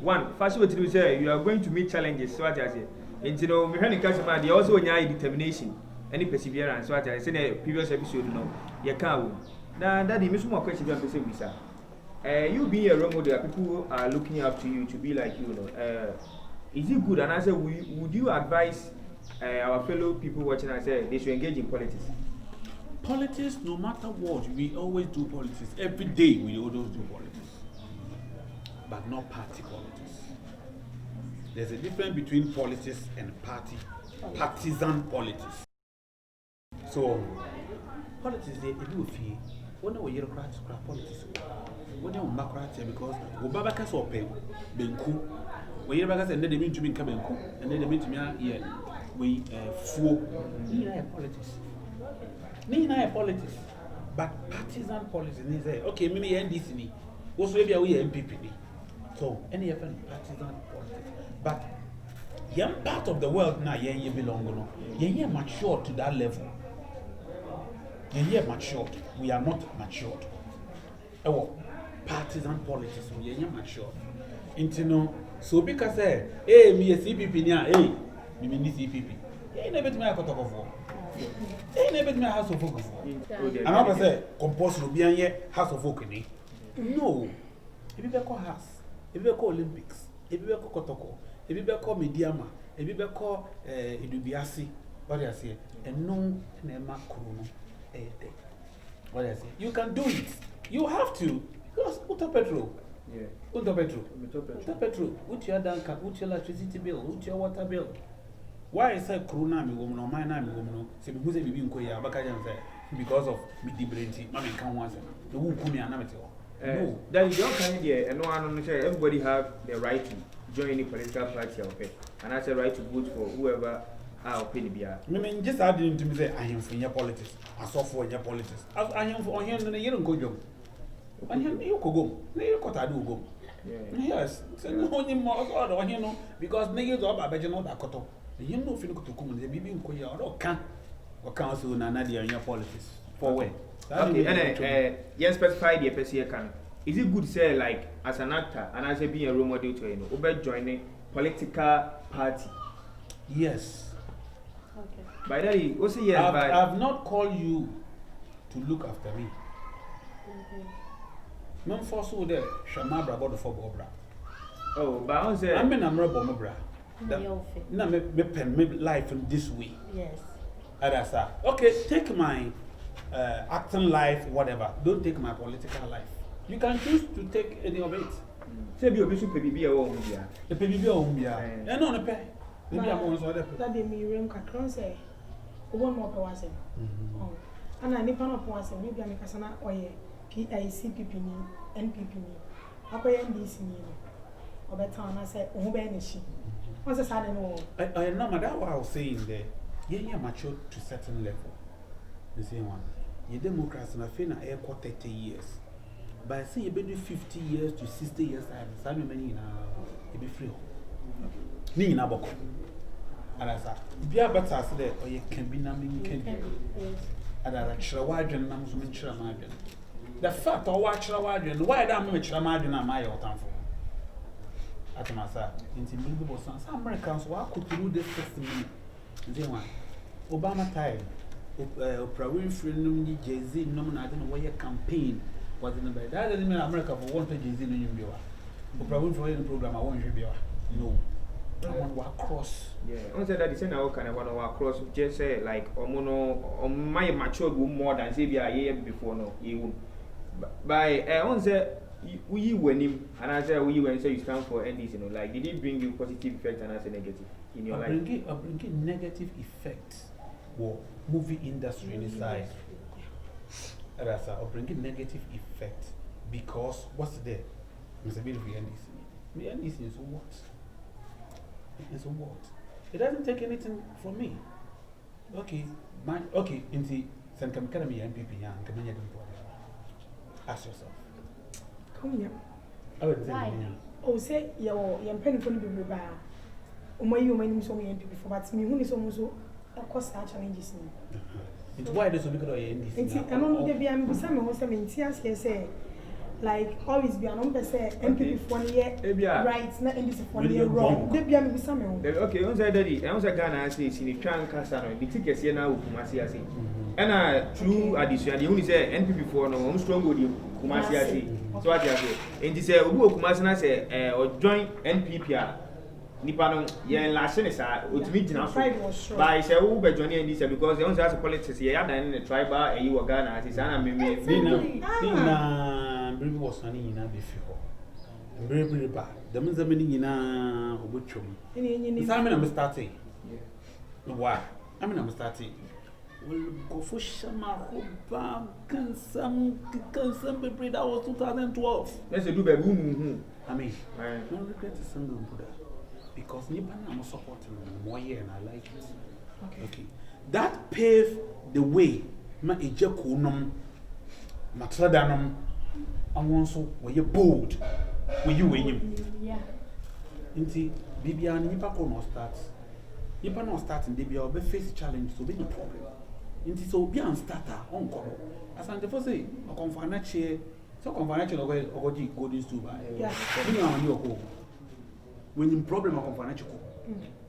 one, first what you say, you are going to meet challenges. So what I say, and you know, mechanic customer, they also need determination, any perseverance. So what I said in a previous episode, no, you can't. Now, that is more question than person, sir. You being a role model, people are looking up to you to be like you, know. Is it good? And I said, would you advise our fellow people watching? I said they should engage in politics.
Politics, no matter what, we always do politics. Every day we always do politics. But not party politics. There's a difference between politics and partisan politics. So, politics, they do feel, when we hear politics, when they are because Obabaka saw pen, Benku, we hear back and then they mean to me Benku, and then they mean to me, we fool. Politics. Nina politics, but partisan politics. They say, okay, maybe NDC ni, also maybe we MPP ni. So any of partisan politics, but young part of the world now, you belong no. You matured to that level. You matured. We are not matured. Oh, partisan politics. We are matured. Into no. So because hey, me a CPP niya, hey, me ni CPP. You never to me a cut off of. They never me house of folk. And I say, compulsory be an house of folk. No, if you call house, if you call Olympics, if you call Kotoko, if you call Mediama, if you call Idubiasi, what I say, and no, Nema Kuruno, what I say, you can do it. You have to, because Uta Petro, Uta Petro, with your Danka, with your electricity bill, with your water bill. Why is that Corona me woman or my name woman? Say because we be in Korea, because of me debility, mammy can't once. The who come here no.
That is your kind idea, and no one everybody have the right to join any political party or pay. And that's a right to vote for whoever our opinion be. I
mean, just adding to me say I am for your politics. I saw for your politics. I am for him and you don't go job. And you could go. You could I do go. Yes. So no more or you know, because niggas are about you know that cut off. You know, if you look to come, they be in Korea or can council Nadia in your politics. For when?
Okay, and you specify the PCA can. Is it good to say, like, as an actor and as a being a role model to you know, over joining political party?
Yes.
Okay. By that, you also yes,
I've not called you to look after me. No force with the Shamabra about the Bobra.
Oh, but I say,
I'm a Mabra. No, me pen me life in this way.
Yes.
Adasa. Okay, take my acting life, whatever. Don't take my political life. You can choose to take any of it.
Say be obisu PBB or Umbia.
The PBB or Umbia. And on a pay. Maybe I'm going to other people.
That they me room kakron say. One more person. And I nipa no point say maybe I'm kasana oye CPP ni NPP ni akoye NDC ni obeta on say who be ni shi what's the sad no
I know that what I was saying there you mature to certain level the same one your democracy na fe na air 30 years but say you be 50 years to 60 years time some many na you be free ni na boko alasa bia better say there or you can be na me can adara chira wadwen na muso me chira ma adwen the fact or wa chira wadwen why that me chira ma adwen na my otamfo atamasa inti mbi bo some Americans wa go through this system they one Obama time Oprah Winfrey num ni Jay-Z num na dey no way campaign was in the bed that doesn't mean America for one Jay-Z no yin biwa Oprah Winfrey in program I won't biwa no I want to cross
yeah on say that the now kind of want to cross just say like my mature more than say be a year before no you by on say we win him and I say we when say you stand for NDC you know like did it bring you positive effect and I say negative in your life
bring negative effect or movie industry inside that's a bring negative effect because what's there Mr. Beautiful NDC the NDC is what it's what it doesn't take anything from me okay into San Academy MPP and Kamenya ask yourself
come here
I would say
oh say your penny for the ba umayi so MPP for but me who is almost cause challenges
it's why this will be good
NDC I don't know be am bisa me ho say me say like always be an say MPP for year right na NDC for year wrong dey be am bisa me ho
okay on say daddy on say Ghana say si ni twan kasa no the ticket here na Kumasi ase and true addition the only say NPP for no strong go the Kumasi ase so what you say and say obi Kumasi na say or join NPP nipa no yen last ne sa otumi gina so by say who be join NDC because they want to politics here ya dan the tribal e wo Ghana ase sana me Mbrebe was sunny in a before. Mbrebe ba. The means the meaning in a obituary. I'm starting. Why? I'm starting. Well, go for Shama Hoba, can some people that was 2012. Let's do the room. I mean, no regret a single Buddha because Nippon I'm supporting more year and I like it. Okay. That paved the way. Ma ejakunum, matradanum. And also, were you bold? Were you winning?
Yeah.
Inti, Bibian, Nipa no start. Nipa no start in Debia, be face challenge, so be no problem. Inti, so be an starter, on call. As I before say, a conference, so conference or go this too by.
Yeah.
You know, you go. When you problem, a conference.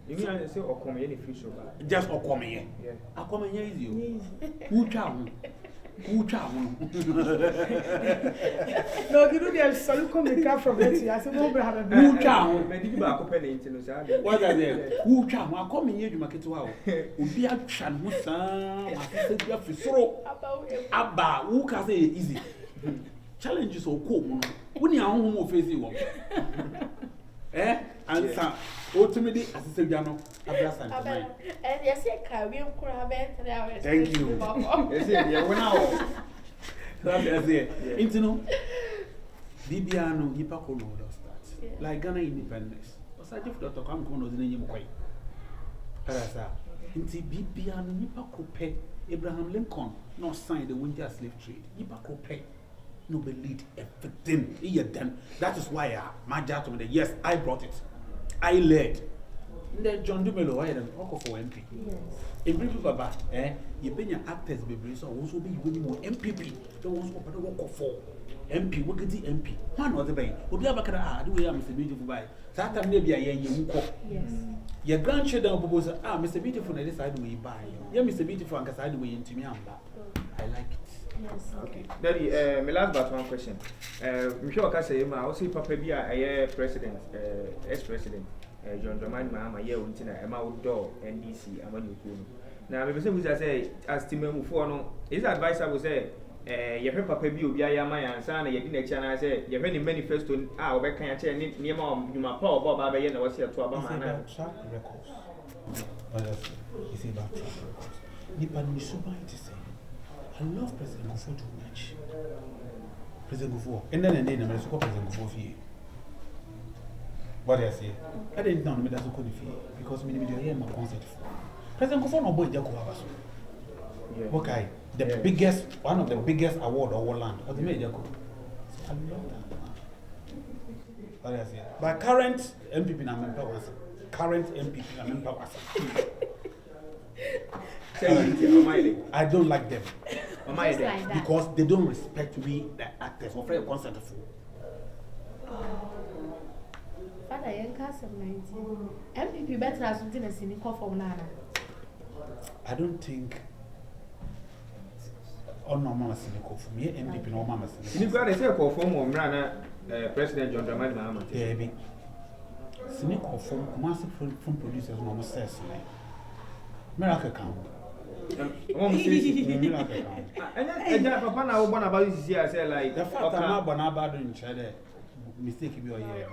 You mean I say, or come here in the future?
Just or come here. Yeah. I come here is you. Who child? Who child?
No, you know there's some come from it. I said, no, have a
who child?
Maybe you back up an internet.
What are they? Who child? I come here to make it wow. Be a chan who son, my sister, you have to throw Abba, who can say easy. Challenges so cool. When you are home facing eh? And some ultimately, as I said, Jano,
and yes,
thank you. That's it. Into Bibiano, Yipako start. Like Ghana independence. Was I different to come on the name of Quay? Parasa. Into Bibiano, Yipako pay Abraham Lincoln, not signed the winter slave trade. Yipako pay. No believe everything he had done. That is why my dad told me, yes, I brought it. I led. Then John Dumelo, I had an offer for MP.
Yes.
In brief, Baba, you been your actors, baby, so also be winning more MPP. Don't want to work for MP, what is the MP? One or the bay. Would you ever do we are Mr. Beautiful by? That maybe a young
yes.
Your grandchildren propose, Mr. Beautiful, I decided we buy. Yeah, Mr. Beautiful, and decided we into me. I like it.
Yes.
Okay. Daddy, my last but one question. I'm sure I can say, I also Papa be a president, ex-president, John Dramani Mahama, year until I'm outdoor NDC, I'm on you. Now, the person who say, as Timmu Fono, his advice I would say, you have Papa be Yamaya and Sana, you didn't channel, I say, you have any manifesto, our back can chair near mom, you my power, Bob Abayan, was here to Obama.
Track records. You see about track records. Nipan Misuba to say. I love President Kufuor too much. President Gufo. And then the name is President Gufo fee. What I say? I didn't know me that's a good fee because we need to hear my concert. President Gufo no boy Jacob Abaso. Okay, the biggest, one of the biggest award of our land. What the major Jacob? I love that. What I say? But current MPP na member was current MPP na member was. I don't like them. Because they don't respect we the actors or for a concert for.
Father, young cast 19. MPP better as something as in the cough Nana.
I don't think. Oh no, Mama Sinico for me, MPP no Mama Sinico.
You got a circle for more President John Dramani Mahama.
Baby. Sinico from massive from producers, Mama says, Miracle Count. Miracle Count.
And then Papa now one about this year, I say like
the fact that I'm not about in Chile. Mistake be here.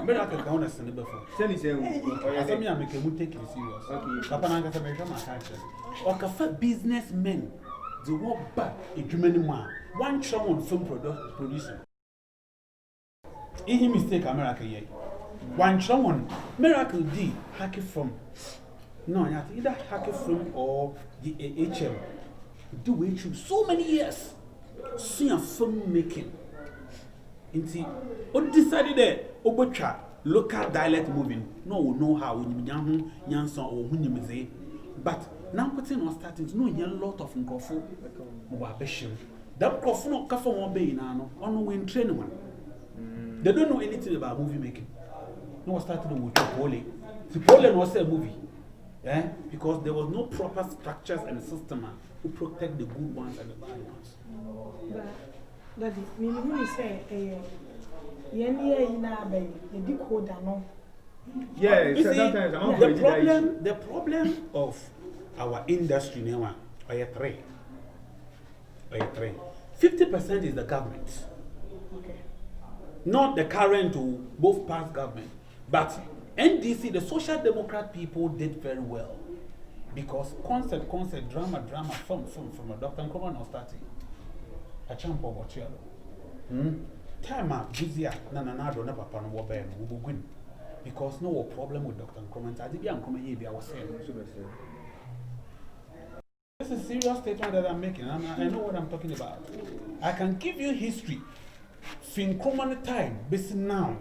Miracle Count is in the before.
Tell me, say,
I make a would take it serious. Okay. Papa Nanga American catches. Or cafe businessmen. The work back a German man. One someone film producer. He mistake America here. One someone Miracle D hack it from. No, either hack it from or the HM. Do it through so many years. See a film making. Inti, what decided there? Obocha local dialect moving. No, we know how when you Yanson or when you say, but now putting on starting to know a lot of Nkofo who are bashing. That Nkofo no kafa one bay now, on when training one. They don't know anything about movie making. No, started with Chipotle. Chipotle was a movie, because there was no proper structures and system to protect the good ones and the bad ones.
That is, when you say,
yeah,
see,
sometimes
the problem of our industry now are three. 50% is the government.
Okay.
Not the current or both past government. But NDC, the Social Democrat people did very well. Because concert, drama, film from a Dr. Nkrumah no starting. A champ of what time out, busier, Nanado, never pan over and we will win. Because no problem with Dr. Nkrumah. I did be Nkrumah, I was saying. This is a serious statement that I'm making. I know what I'm talking about. I can give you history. Fin Nkrumah time, based now,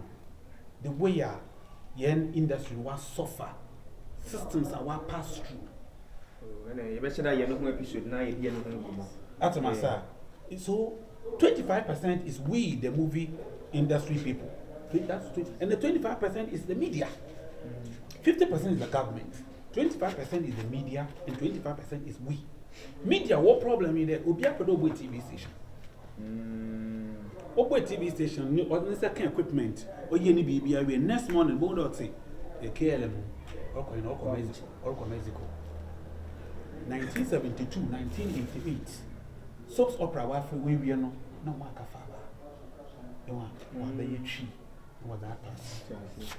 the way yen industry was suffer, systems are passed through. That's my sir. So 25% is we, the movie industry people. That's 20, and the 25% is the media. 50% is the government. 25% is the media, and 25% is we. Media, what problem is there? Obia Kodobo TV station. Obo TV station, or the second equipment, or you need to be next morning, Bodo say, a KLM, or Mexico. 1972, 1988. Soaps opera, we are no Maka Faba. No one, they cheap. Was that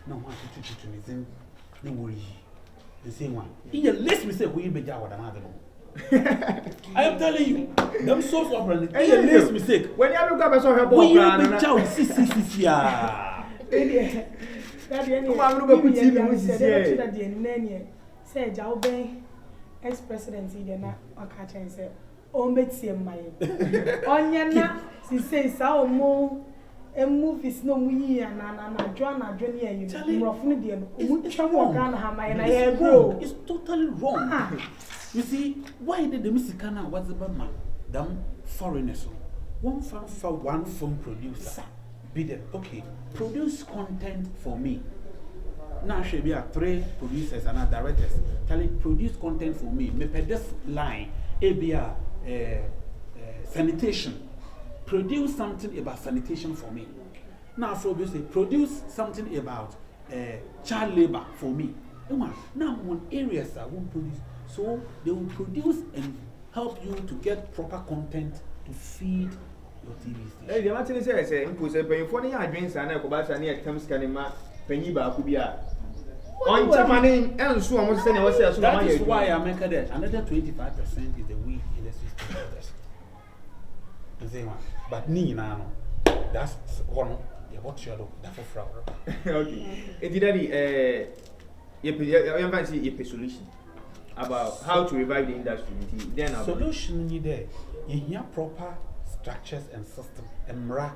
no one to no worry. The same one. In your list, we say, we be Jawa another one. I am telling you, them soaps opera, in your list, mistake.
When you look up a sort of
we be Jawa, see.
Come on, look at TV, which is
here. Say, Jaube, ex-president, he did not catch and say, oh, Betsy and my Onyana, she says, our more. And movies no we and Joanna Junior, you roughly dear.
It's totally wrong. You see, why did the Mexicana was the man? Them foreigners. One film producer. Be there, okay, produce content for me. Now, should be 3 producers and directors telling produce content for me. Me per this line, ABR, sanitation. Produce something about sanitation for me. Now, for obviously, produce something about child labor for me. Now, one areas I won't produce, so they will produce and help you to get proper content to feed your TV station.
Hey, the Martin says, "Impose a penny for the drinks and a cobasa near Thames Canima, Peniba Kubia." On Germany, and so almost saying,
that is why I make that another 25% is the weak in the system. but ni na no that's one yeah what you do that for fraud.
Okay it daddy you fancy a solution about how to revive the industry then
solution you there you hear proper structures and system emra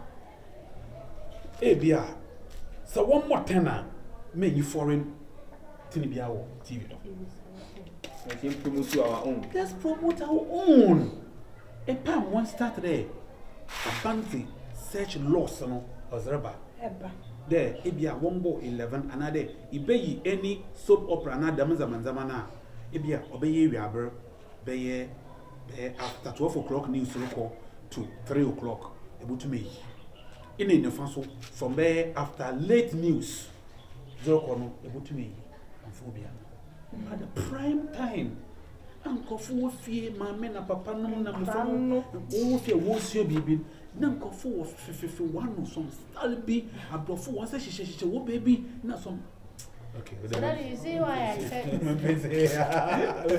ebia so one more tenor may you foreign tinibia TV
let's promote our own.
Let's promote our own. A palm one start there. A bounty search loss no Ozreba. There, Ibia Wombo 11 another. Ibey any soap opera another Zamana. Ibia obey Yaber Baye after 12 o'clock news record to 3 o'clock. Able to me. In the fanso from there after late news. Zero able to me. Amphobia. At the prime time, Uncle Fu fear my men and papa no number all fear was your baby. Uncle Fu 51 or some stalby, a buffer was a she will baby, not some. Okay,
so that is why I said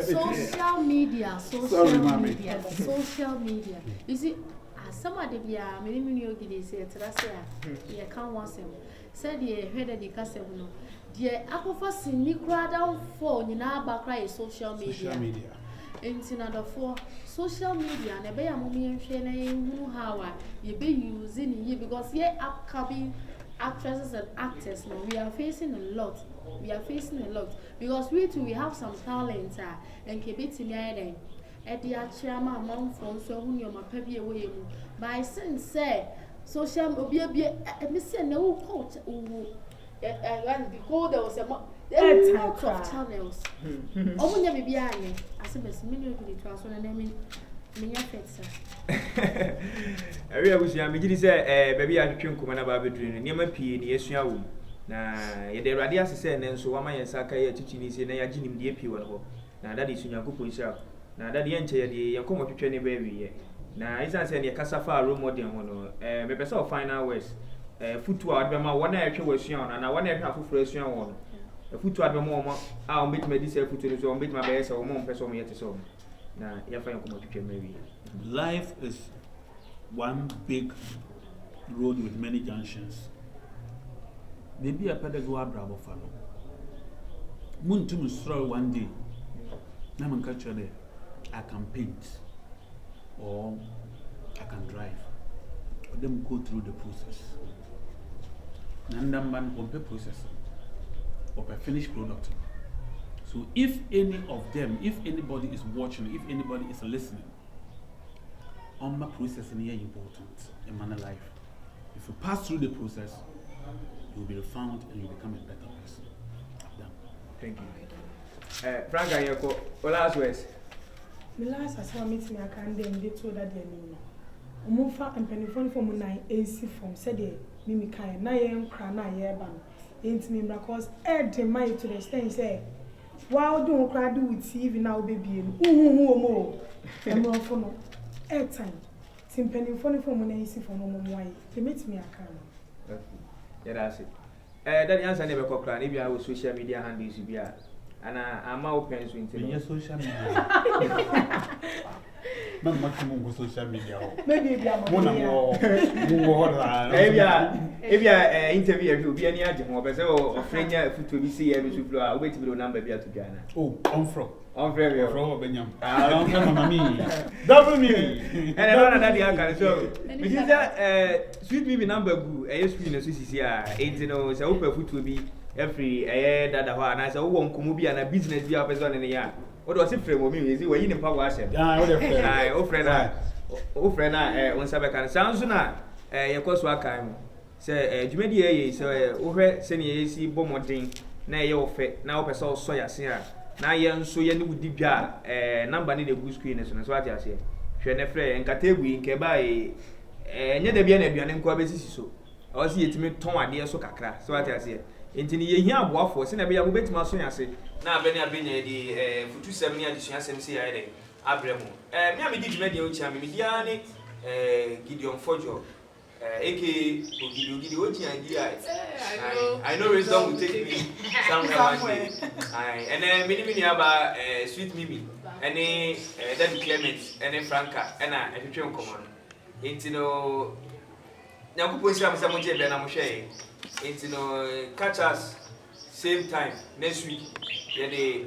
social media. You see, as somebody be a minimum you say, you can't want them. Said you heard the castle. The Aquafas in Nikrada for Nina social media. Intina for social media, and a bay a mummy and Shane, how you be using ye because ye upcoming actresses and actors now we are facing a lot. Because we too we have some talent and keep it in the at the Achama among from so whom you're my peppy away. By sense say social media, Mr. No coach. And before there was a lot of channels. Oh, never be I said, Miss Million transfer and I mean,
I wish I begin to say, baby, I can't come about bedroom near my P. Yes, you are. Now, the radias said, and so am I and Saka teaching is in a gym the AP one. Now that is in your couple yourself. Now that the entire day, you come up to train baby. Now, it's not saying a Casafa room modern one, maybe so final ways. Footwear advema one actually was young and I want to have a fresh young one. A footwear advema, I'll make my this foot so make my best or more person yet so. Now, you find maybe.
Life is one big road with many junctions. Maybe a pedagogue bravo fellow. Moon to destroy one day. Naman culture there. I can paint or I can drive. Let them go through the process. Nandaman on the process of a finished product. So if any of them, if anybody is watching, if anybody is listening, on my process is important in my life. If you pass through the process, you will be refound and you become a better person.
Thank you. Frank, I last words.
The last I saw meeting I can't then they told that they knew. Umufa and penifon from my AC from said Mimi Kai, Nayan Crana Yaban, ain't me because add the money to the stand say, wow, don't cry do with TV now, baby, and more. And more for no airtime. Tim penifon from an AC from why they meet me a can.
Yeah, that's it. That answer never could cry if you have social media handles you be at. And I'm open to internet.
Social media. Not much more social media. Maybe if
you are interview, you'll be any other more, but so a friend to be see every super wait to be number be to Ghana. Oh, I'm from Benyam. I don't know me. Double me. And another that so which is that sweet me number good, a screen as we see here, 80 so open foot will be every that one. I said, oh, one could and a business be a person in the year. What was it for me? Is it when you in power? Oh, friend, on Sabacan sounds now. Your course work time. Say, Jumedia, so over sending AC bombarding, now your fet, now per so soya singer. Now young so you would deep yard, number need a good screen as soon as what I say. Shenefre and Katewi in Kebai, and yet the Bian and Quabesi so. I see it to me, Tom, idea so cacra, so what I say. Into the year of war, send a bit of bit more soon. I say, now Benny the for 2 years, SMC Abramo. Maybe did radio cham, Midiani, Gideon Fojo, aka Gidi idea. I know wisdom will take me somewhere. And then many about sweet Mimi, and then Clement, and then Franca, and I common. Into no Yakupo Sam Samoje Benamushe. Into no catch us same time next week. Yeah,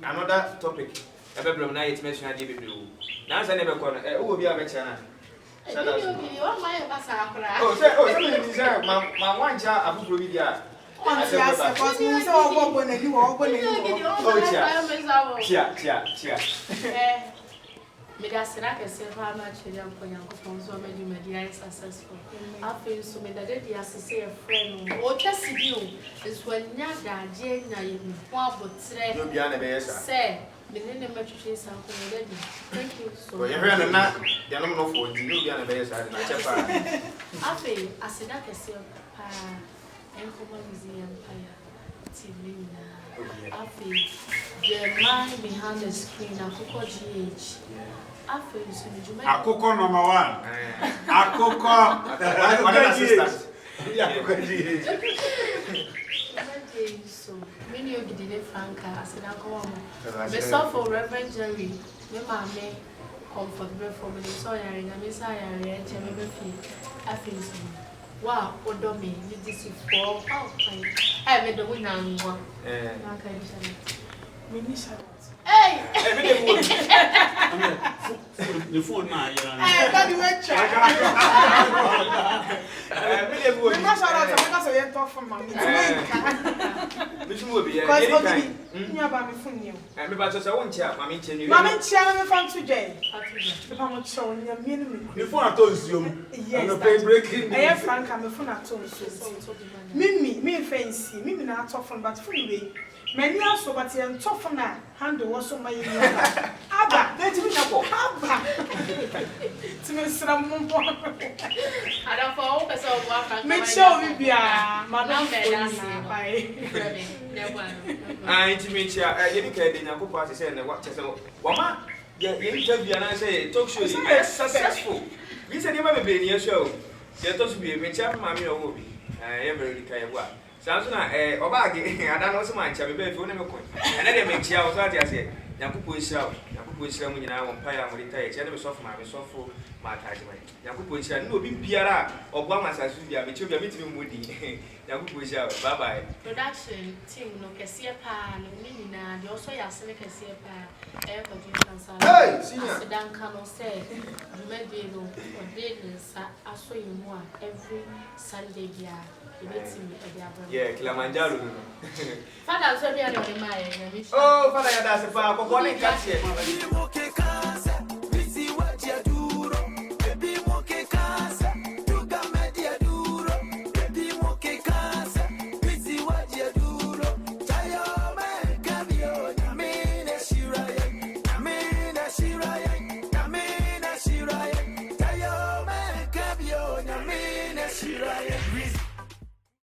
another topic. Every night mention a DB. Now I never call it. Who will be a veteran? Oh, my one child, I'm going to successful. I feel so many that they are say a friend or just you is when Yaga Jane, you'll be on a base. Say, the name of something. Thank you so much. You're not for you on a base. I feel I said that I say, Museum TV. I feel the man behind the screen, I could GH. I feel so much.
Akoko number 1. Akoko. What assistant? Yeah,
so many of the Franca, I said, I go on. The soft for Reverend Jerry, my mammy, comfortable for me. So I am a messiah, and I feel so. Wow, what do me? This is for I made the winner. Hey!
The phone now, you know.
Daddy, wait, check. Many also, but you're tough on that. Handle was so my Abba, that's me. Abba. To me, some I don't fall. So, make sure we be a madam.
I intimate you. I educated in a couple of said, and what to say, Wama, you interview and I say, talk show is successful. We said, you might be in your show. You're supposed to be a mentor, mammy or movie. I ever really care what. Samsona obagi ada no so mancha be be woni me ko ene de me chia o so ati ase yakupo nhira mu nyina won pa ya mo retire che ne be sofo ma be sofo ma taje mai yakupo nhira no obi biara obo amasasu bia me che bia me timi modi yakupo nhira bye bye
production team no kese pa no ni nyina de also ya se kese pa ko di kansa
hey senior
asidan kan no say jumede no ode nsa aso yimu a every Sunday bia.
Yeah, Kilimanjaro.
Father, so be on my.
Oh, Father, that's a power.